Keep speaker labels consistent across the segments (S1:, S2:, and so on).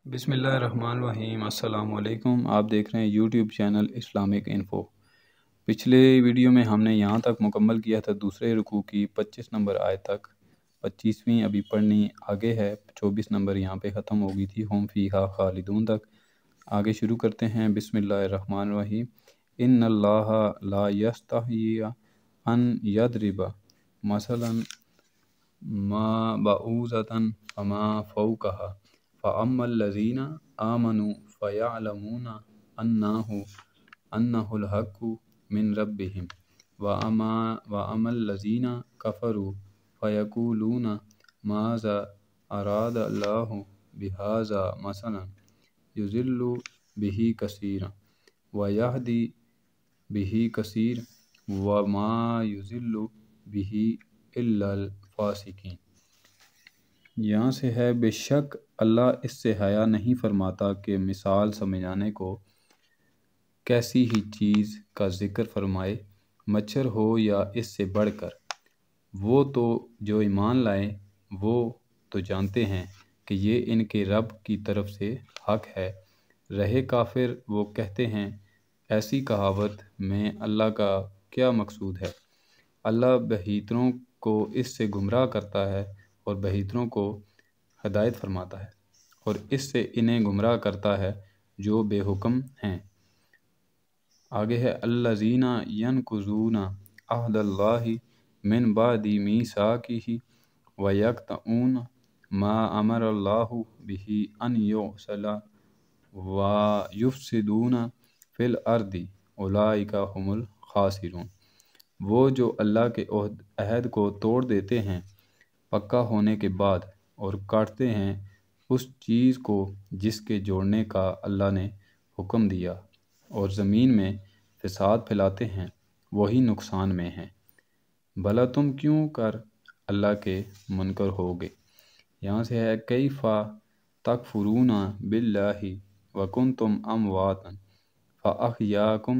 S1: بسم اللہ الرحمن الرحیم۔ السلام علیکم۔ آپ دیکھ رہے ہیں یوٹیوب چینل اسلامک انفو۔ پچھلے ویڈیو میں ہم نے یہاں تک مکمل کیا تھا دوسرے رکوع کی 25 نمبر آیت تک، 25ویں ابھی پڑھنی آگے ہے، 24 نمبر یہاں پہ ختم ہو گئی تھی، ہم فیہا خالدون تک۔ آگے شروع کرتے ہیں۔ بسم اللہ الرحمن الرحیم۔ ان اللہ لا یستحیی ان یضرب مثلا ما بعوضۃ فما فوقہا فَأَمَّا الَّذِينَ آمَنُوا فَيَعْلَمُونَ أَنَّهُ الْحَقُّ مِنْ رَبِّهِمْ وَأَمَّا الَّذِينَ كَفَرُوا فَيَقُولُونَ مَاذَا أَرَادَ اللَّهُ بِهَذَا مَثَلًا يُضِلُّ بِهِ كَثِيرًا وَيَهْدِي بِهِ كَثِيرًا وَمَا يُضِلُّ بِهِ إِلَّا الْفَاسِقِينَ۔ یہاں سے ہے بے شک اللہ اس سے حیا نہیں فرماتا کہ مثال سمجھانے کو کیسی ہی چیز کا ذکر فرمائے، مچھر ہو یا اس سے بڑھ کر۔ وہ تو جو ایمان لائے وہ تو جانتے ہیں کہ یہ ان کے رب کی طرف سے حق ہے، رہے کافر وہ کہتے ہیں ایسی کہاوت میں اللہ کا کیا مقصود ہے۔ اللہ بہیتروں کو اس سے گمراہ کرتا ہے اور بہیتروں کو ہدایت فرماتا ہے، اور اس سے انہیں گمراہ کرتا ہے جو بے حکم ہیں۔ آگے ہے الذین ینقضون عہد اللہ من بعد میثاقہ ویقطعون ما امر اللہ بہ ان یوصل ویفسدون فی الارض اولئک ھم الخاسرون۔ وہ جو اللہ کے عہد کو توڑ دیتے ہیں پکا ہونے کے بعد، اور کاٹتے ہیں اس چیز کو جس کے جوڑنے کا اللہ نے حکم دیا، اور زمین میں فساد پھیلاتے ہیں، وہی نقصان میں ہیں۔ بھلا تم کیوں کر اللہ کے منکر ہوگے۔ یہاں سے ہے کیف تکفرون باللہ وکنتم امواتا فاحیاکم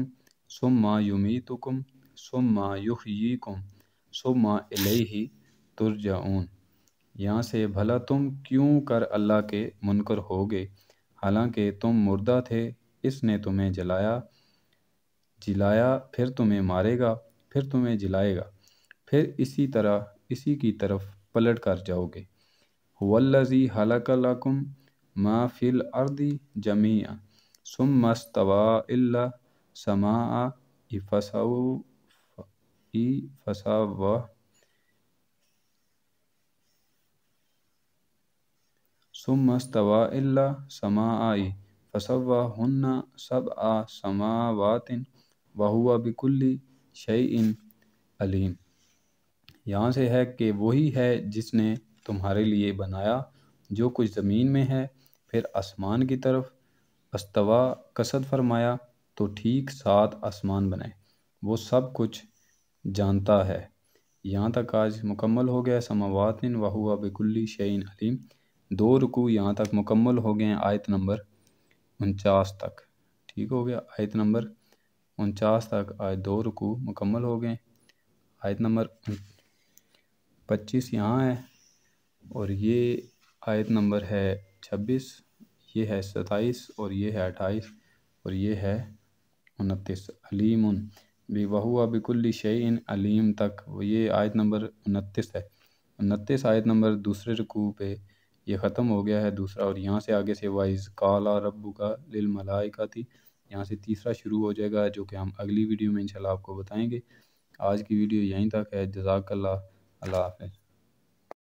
S1: ثم یمیتکم ثم یحییکم ثم الیہ ترجعون۔ یہاں سے بھلا تم کیوں کر اللہ کے منکر ہوگے، حالانکہ تم مردہ تھے، اس نے تمہیں جلایا، پھر تمہیں مارے گا، پھر تمہیں جلائے گا، پھر اسی کی طرف پلٹ کر جاؤ گے۔ هو الذی خلق لکم ما فی الارض جمیعا ثم استوی الی السماء فسواہن سبع سماوات وہو بکل شیء علیم۔ یہاں سے ہے کہ وہی ہے جس نے تمہارے لیے بنایا جو کچھ زمین میں ہے، پھر آسمان کی طرف استوا قصد فرمایا تو ٹھیک 7 آسمان بنائے، وہ سب کچھ جانتا ہے۔ یہاں تک آج مکمل ہو گیا سماوات وہو بکل شیء علیم۔ 2 رکوع یہاں تک مکمل ہو گئے ہیں، آیت نمبر 49 تک۔ ٹھیک ہو گیا، آیت نمبر 49 تک آج 2 رکوع مکمل ہو گئے۔ آیت نمبر 25 یہاں ہے، اور یہ آیت نمبر ہے 26، یہ ہے 27، اور یہ ہے 28، اور یہ ہے 29۔ علیم وہو بکل شیء علیم تک یہ آیت نمبر 29 ہے۔ 29 آیت نمبر دوسرے رکوع پہ یہ ختم ہو گیا ہے دوسرا، اور یہاں سے آگے سے وَإِذْ قَالَ رَبُّكَ لِلْمَلَائِكَةِ یہاں سے تیسرا شروع ہو جائے گا، جو کہ ہم اگلی ویڈیو میں انشاءاللہ آپ کو بتائیں گے۔ آج کی ویڈیو یہیں تک ہے۔ جزاک اللہ، اللہ حافظ۔